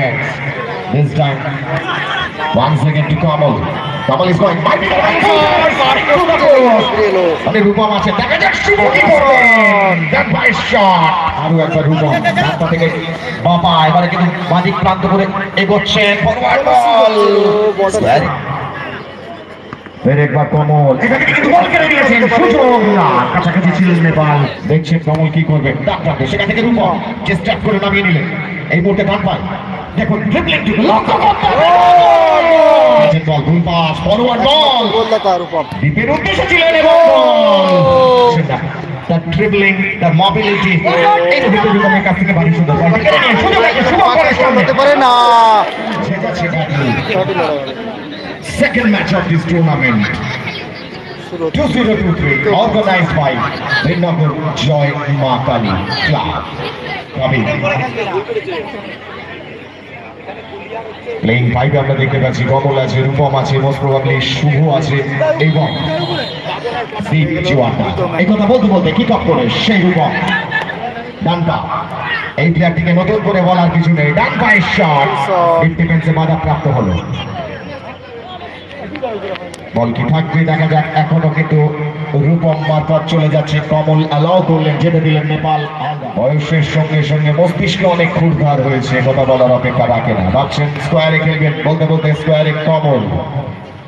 hands. This time, once again to Kamal. Kamal is going. Might be the right shot. Rupam আছে দেখা যাক শুভ কি করবেন। That nice shot. আরো একবার রূপম রাস্তা থেকে বাবা এবারে কিন্তু বাদিক প্রান্ত করে এগোচ্ছেন ফরওয়ার্ড বল। একবার কমল এখানে কিন্তু বল কেড়ে নিয়েছেন সুযোগ না কাছাকাছি ছিলেন নেপাল দেখছেন কমল কি করবেন ডাক্তার সেখান থেকে রূপম চেষ্টা করে নামিয়ে নিলেন এই মুহূর্তে ডান পায় দেখুন ড্রিবলিং লক্ষ্য করতে বল ভুল পাস ফরওয়ার্ড বল রূপম ডিপের উদ্দেশ্যে ছিলেন এবং the dribbling, the mobility, এই ভিতরে রূপমের কাছ থেকে ভারী সুন্দর বল কেড়ে নিয়ে সুযোগ আছে শুভ করে সামনে পারে না second match of this tournament 2023 organized by Vinnagar Joy Ma Kali Club playing five আমরা দেখতে পাচ্ছি কমল আছে রূপম আছে মোস্ট প্রবাবলি শুভ আছে এবং দীপ জিওয়াটা এই কথা বলতে বলতে কিক অফ করে সেই রূপম ডান পা এই প্লেয়ারটিকে নতুন করে বলার কিছু নেই ডান পায়ের শট ডিফেন্সে বাধা প্রাপ্ত হলো বল কি থাকবে দেখা যাক এখনো কিন্তু রূপম মারফত চলে যাচ্ছে কমল অ্যালাউ করলেন যেতে দিলেন নেপাল বয়সের সঙ্গে সঙ্গে মস্তিষ্কে অনেক ক্ষুরধার হয়েছে কথা বলার অপেক্ষা রাখে না ভাবছেন স্কোয়ারে খেলবেন বলতে বলতে স্কোয়ারে কমল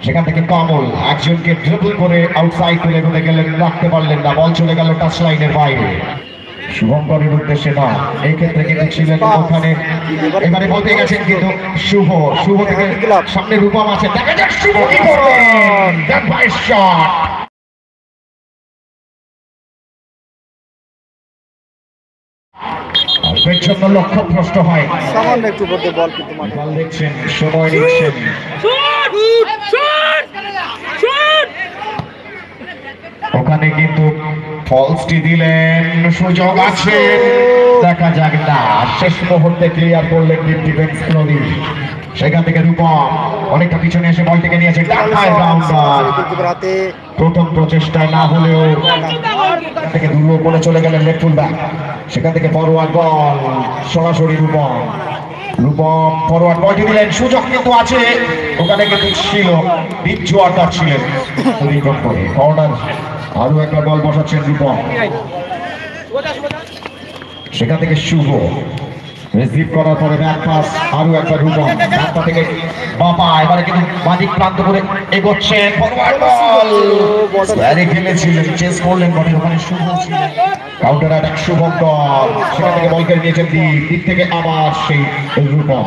সেখান থেকে কমল একজনকে ড্রিবল করে আউটসাইড করে এগোতে গেলেন রাখতে পারলেন না বল চলে গেল টাচ লাইনের বাইরে শুভঙ্করের উদ্দেশ্যে না এই ক্ষেত্রে কিন্তু ছিলেন ওখানে এবারে বলতে গেছেন কিন্তু শুভ থেকে সামনে রূপম আছে দেখা যাক শুভ কি করবেন দ্যাট নাইস শট এর জন্য লক্ষ্যভ্রষ্ট হয় সামান্য একটু বলতে বল কিন্তু বল দেখছেন সময় নিচ্ছেন ওখানে কিন্তু ফলসটি দিলেন সুযোগ আছে দেখা যাক না শেষ মুহূর্তে ক্লিয়ার করলেন ডিফেন্স প্রদীপ সেখান থেকে রূপম অনেকটা পিছনে এসে বলটিকে নিয়েছে প্রথম প্রচেষ্টায় না হলেও থেকে দূর করে চলে গেলেন লেফট ফুল ব্যাক সেখান থেকে ফরওয়ার্ড বল সরাসরি রূপম ফরওয়ার্ড বলটি দিলেন সুযোগ কিন্তু আছে ওখানে কিন্তু ছিল দীপ জোয়ারদার ছিলেন কর্নার আরো একবার বল বসাচ্ছেন রূপম সেখান থেকে শুভ রিসিভ করার পরে ব্যাক পাস আরো একবার রূপম রাস্তা থেকে বাবা এবারে কিন্তু বাদিক প্রান্ত করে এগোচ্ছেন ফরওয়ার্ড বল স্কোয়ারে খেলেছিলেন চেস করলেন বটে ওখানে শুভ ছিলেন কাউন্টার অ্যাটাক শুভঙ্কর সেখান থেকে বল কেড়ে নিয়েছেন দীপ থেকে আবার সেই রূপম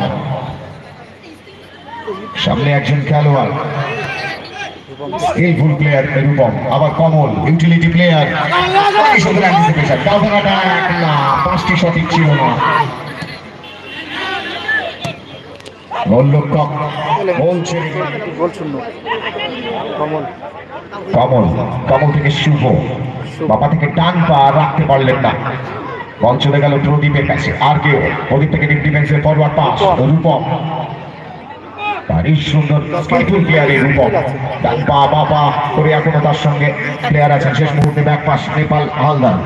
সামনে একজন খেলোয়াড় স্কিলফুল প্লেয়ার রূপম আবার কমল ইউটিলিটি প্লেয়ার কাউন্টার অ্যাটাক না পাঁচটি সঠিক ছিল না গোলরক্ষক বলছে কমল থেকে শুভ বাবা থেকে ডান পা রাখতে পারলেন না বল চলে গেল প্রদীপের কাছে আর কেউ প্রদীপ থেকে ডিফেন্সের ফরওয়ার্ড পাস রূপম ভারী সুন্দর স্কিলফুল প্লেয়ারের রূপম ডান পা বাবা করে এখনো তার সঙ্গে প্লেয়ার আছেন শেষ মুহূর্তে ব্যাক পাস নেপাল হালদার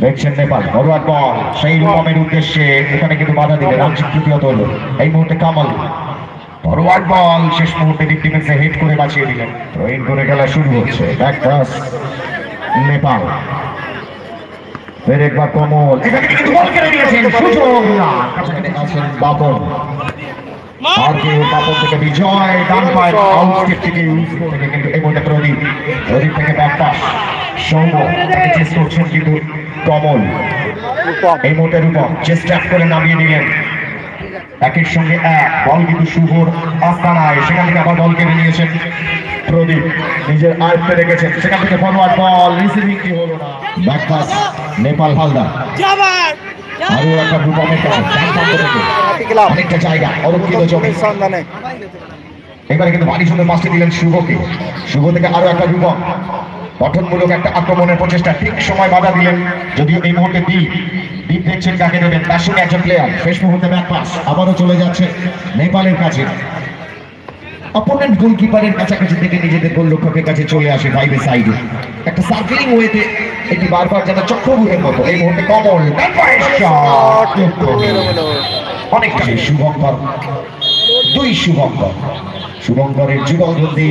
দেখছেন নেপাল ফরওয়ার্ড বল সেই রূপমের উদ্দেশ্যে এখানে কিন্তু বাধা দিলেন রামজিৎ তৃতীয়ত হলো এই মুহূর্তে কামাল ফরওয়ার্ড বল শেষ মুহূর্তে ডিফেন্সে হিট করে বাঁচিয়ে দিলেন থ্রোইন করে খেলা শুরু হচ্ছে ব্যাক পাস নেপাল একবার কমল এখানে কিন্তু বল কেড়ে নিয়েছেন সুযোগ না কাছাকাছি আছেন বাবন আর কেউ বাবন থেকে বিজয় ডান পায়ের আউটস্টেপ থেকে কিন্তু এই মুহূর্তে প্রদীপ থেকে ব্যাক পাস সৌম্য চেস করছেন কিন্তু কমল এই মুহূর্তে রূপম চেষ্টা করে নামিয়ে নিলেন একের সঙ্গে এক বল কিন্তু শুভর আস্তানায় সেখান থেকে আবার বল কেড়ে নিয়েছেন প্রদীপ নিজের আয়ত্তে রেখেছেন সেখান থেকে ফরওয়ার্ড বল রিসিভিং কি হলো না ব্যাক পাস নেপাল হালদার আরো একটা রূপমের কাছে অনেকটা জায়গা অরক্ষিত জমি এবারে কিন্তু ভারী সুন্দর পাসটি দিলেন শুভ থেকে আরো একটা রূপম গঠনমূলক একটা আক্রমণের প্রচেষ্টা ঠিক সময় বাধা দিলেন যদিও এই মুহূর্তে দীপ দেখছেন কাকে দেবেন তার সঙ্গে একজন প্লেয়ার শেষ মুহূর্তে ব্যাক পাস আবারও চলে যাচ্ছে নেপালের কাছে অপোনেন্ট গোলকিপারের কাছাকাছি থেকে নিজেদের গোলরক্ষকের কাছে চলে আসে বাইরে সাইডে একটা সার্কেলিং ওয়েতে এটি বারবার যেন চক্রবুহের মতো। এই মুহূর্তে কমল অনেকটা শুভঙ্কর, দুই শুভঙ্কর, শুভঙ্করের যুগলবন্দি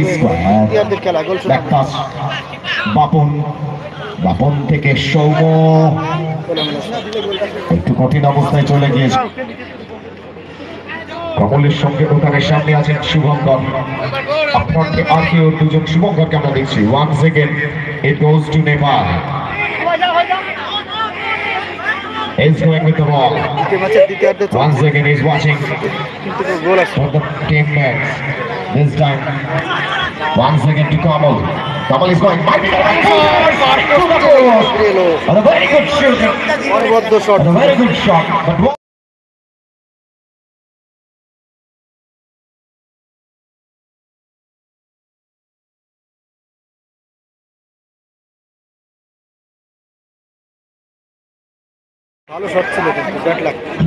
বাপন, বাপন থেকে সৌম একটু কঠিন অবস্থায় চলে গিয়েছে। কমলের সঙ্গে ওখানের সামনে আছেন শুভঙ্কর, আপনার আর কেউ দুজন শুভঙ্করকে আমরা দেখছি। once again it goes to Nepal, is going with the ball, once again is watching for the teammates, this time once again to Kamal. Kamal is going, might be the right shot, and a very good shoot, and a very good shot, but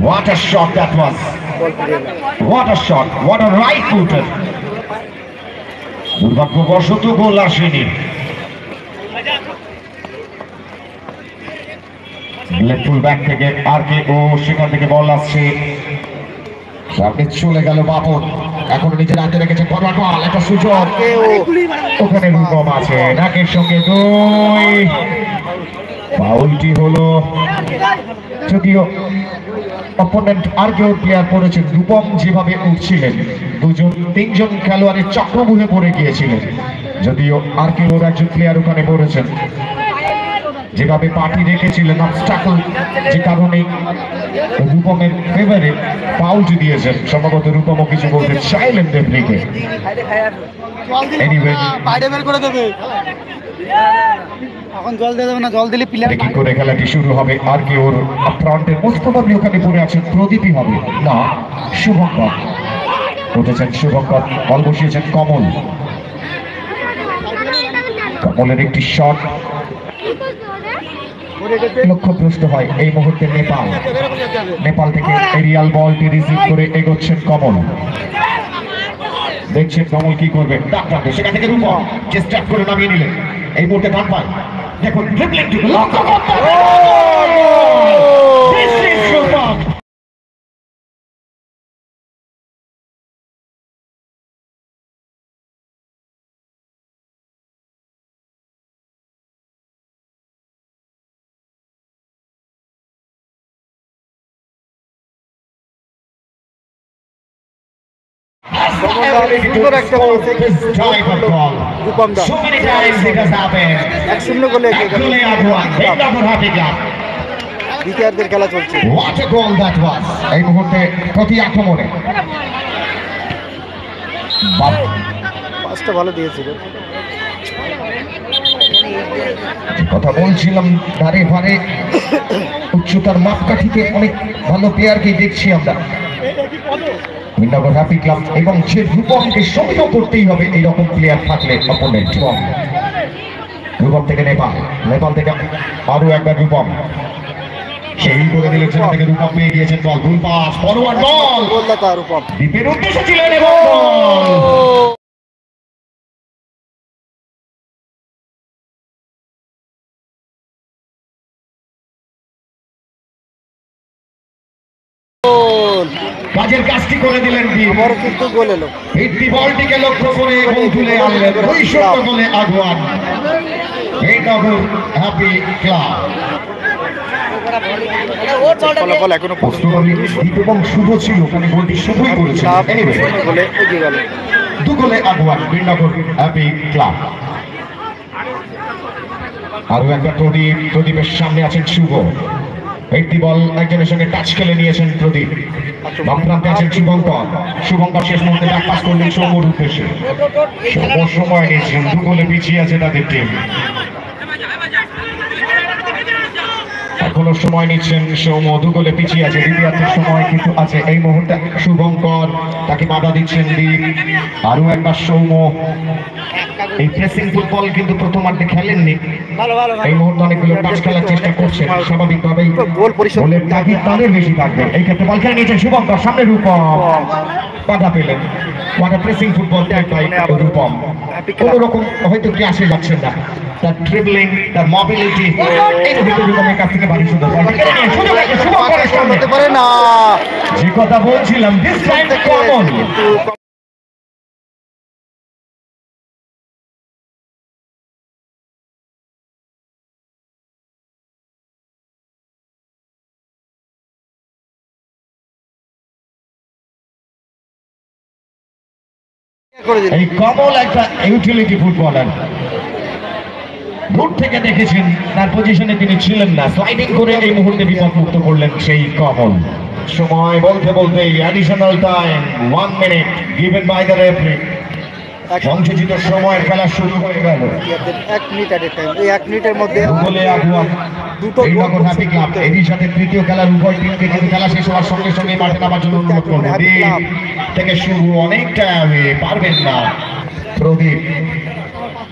what a shot that was, what a shot, what a right footer. দুর্ভাগ্যবশত গোল আসেনি। Left back থেকে আর কে ও সেখান থেকে বল আসছে, সামনে চলে গেল বাপন, এখন নিজের হাতে রেখেছে ফরওয়ার্ড বল, একটা সুযোগ ওখানে রূপম আছে, নাকের সঙ্গে দুই, ফাউলটি হলো। যদিও অপোনেন্ট আর কেউ প্লেয়ার পড়েছেন, রূপম যেভাবে উঠছিলেন দুজন তিনজন খেলোয়াড়ের চক্রবুহে পড়ে গিয়েছিলেন, যদিও আর কেউ একজন প্লেয়ার ওখানে পড়েছেন, যেভাবে পার্টি রেখেছিলেন অবস্টাকল, যে কারণে রূপমের ফেভারে ফাউলটি দিয়েছেন। সম্ভবত রূপমও কিছু বলতে চাইলেন রেফারিকে। এনিওয়ে বাইরে বের করে দেবে, এখন জল দিয়ে দেবে না, জল দিলে প্লেয়ার কি করে খেলাটি শুরু হবে। আর কি ওর ফ্রন্টের মোস্ট প্রবাবলি ওখানে পড়ে আছেন প্রদীপই হবে না, শুভঙ্কর উঠেছেন, শুভঙ্কর বল বসিয়েছেন কমল, কমলের একটি শট লক্ষ্যভ্রষ্ট হয়। এই মুহূর্তে নেপাল, নেপাল থেকে এরিয়াল বলটি রিসিভ করে এগোচ্ছেন কমল, দেখছেন কমল কি করবে, সেখান থেকে রূপম যে স্টার্ট করে নামিয়ে নিলেন। এই মুহূর্তে ডান পায়, দেখুন ড্রিবলিং লক্ষ্য করতে দ্বিতীয়ার্ধের খেলা চলছে। এই মুহূর্তে প্রতি আক্রমণে পাঁচটা ভালো দিয়েছিল। কথা বলছিলাম ধারে ভারে উচ্চতার মাপকাঠিতে অনেক ভালো প্লেয়ারকে দেখছি আমরা মিনাগর হ্যাপি ক্লাব, এবং যে রূপমকে সঙ্গ করতেই হবে এইরকম প্লেয়ার থাকলে অপোনেন্ট। রূপম থেকে নেপাল, নেপাল থেকে আরো একবার রূপম, সেই করে দিলেন, সেখান থেকে রূপম পেয়ে গিয়েছেন বল, ভুল পাস, ফরওয়ার্ড বল, রূপম দ্বীপের উদ্দেশ্যে ছিলেন এবং কাজের কাজটি করে দিলেন, কিন্তু গোল এলো, ভিত্তি বলটিকে লক্ষ্য করে এবং তুলে আনলেন ২০০ গোলে আগুয়ান এই নগর হ্যাপি ক্লাব। ফলাফল এখনো এবং শুভ ছিল, ওখানে গোলটি শুভই করেছে, দু গোলে আগুয়ান বীরনগর হ্যাপি ক্লাব। আরো একটা প্রদীপ, প্রদীপের সামনে আছেন শুভ, একটি বল একজনের সঙ্গে টাচ খেলে নিয়েছেন প্রদীপ, বাম প্রান্তে আছেন শুভঙ্কর, শুভঙ্কর শেষ মুহূর্তে ব্যাক পাস করলেন সৌম্যর উদ্দেশ্যে, সৌম্য সময় নিয়েছেন, দু গোলে পিছিয়ে আছে তাদের টিম, এখনো সময় নিচ্ছেন সৌম্য, দু গোলে পিছিয়ে আছে, দ্বিতীয়ার্ধের সময় কিন্তু আছে। এই মুহূর্তে শুভঙ্কর, তাকে বাধা দিচ্ছেন দীপ, আরো একবার সৌম্য, এই প্রেসিং ফুটবল কিন্তু প্রথমার্ধে খেলেননি, এই মুহূর্তে অনেকগুলো টাচ খেলার চেষ্টা করছেন, স্বাভাবিকভাবেই গোলের তাগিদ তাদের বেশি থাকবে। এই ক্ষেত্রে বল খেলে নিয়েছেন শুভঙ্কর, সামনে রূপম, বাধা পেলেন। What a pressing football by Rupam, কোনো রকম হয়তো কি আসে যাচ্ছেন না, তার ট্রিবলিং, তার মোবিলিটি, এই রূপমের কাছ থেকে ভারী সুন্দর হতে পারে না, যে কথা বলছিলাম দিস টাইম কমন। এই কমল একটা ইউটিলিটি ফুটবলার, দূর থেকে দেখেছেন তার পজিশনে তিনি ছিলেন না, স্লাইডিং করে এই মুহূর্তে বিপদমুক্ত করলেন সেই কমল। সময় বলতে বলতে additional time 1 minute given by the referee. সংযোজিত সময়ের খেলা শুরু হয়ে গেল। 1 মিনিট এট এ টাইম, এই 1 মিনিটের মধ্যে বলে আগুয়া দুটো নগর হ্যাপি ক্লাব এরই সাথে তৃতীয় খেলার উভয় টিমকে কিন্তু খেলা শেষ হওয়ার সঙ্গে সঙ্গে মাঠে নামার জন্য অনুরোধ করবো। থেকে শুরু অনেকটা পারবেন না প্রদীপ,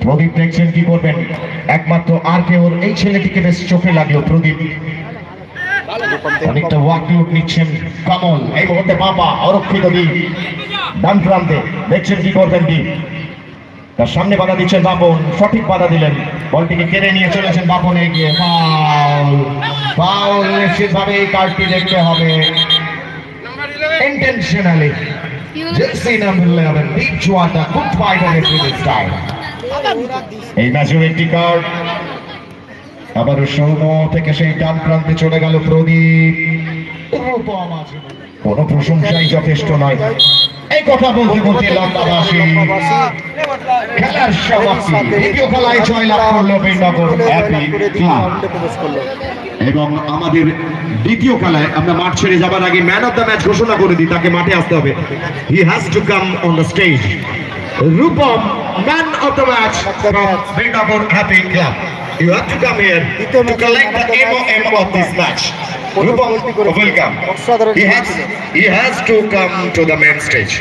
প্রদীপ দেখছেন কি করবেন, একমাত্র আর কেউ এই ছেলেটিকে বেশ চোখে লাগলো প্রদীপ, অনেকটা ওয়ার্কলোড নিচ্ছেন কমল। এই মুহূর্তে বাবা অরক্ষিত দ্বীপ ডান প্রান্তে, দেখছেন কি করবেন দ্বীপ, তার সামনে বাধা দিচ্ছেন বাপন, সঠিক বাধা দিলেন, বলটিকে কেড়ে নিয়ে চলেছেন বাপন এগিয়ে, ফাউল, ফাউল, নিশ্চিতভাবে এই কার্ডটি দেখতে হবে ইন্টেনশনালি। জার্সি নাম্বার 11 দীপ জোয়াটা good fight against this time. এই ম্যাচের একটি কার্ড, আবার সৌম থেকে সেই ডান প্রান্তে চলে গেল প্রদীপ। কোনো প্রশংসাই যথেষ্ট নয়, এই কথা বলতে বলতে লঙ্কাবাসী খেলার সমাপ্তি, দ্বিতীয় খেলায় জয়লাভ করলো বীরনগর হ্যাপি ক্লাব। এবং আমাদের দ্বিতীয় খেলায় আমরা মাঠ ছেড়ে যাবার আগে ম্যান অফ দ্য ম্যাচ ঘোষণা করে দিই, তাকে মাঠে আসতে হবে। He has to come on the stage. Rupam, man of the match from Birnagar happy club. You have to come here to collect the MOM of this match. Rupam, welcome. He has to come to the main stage.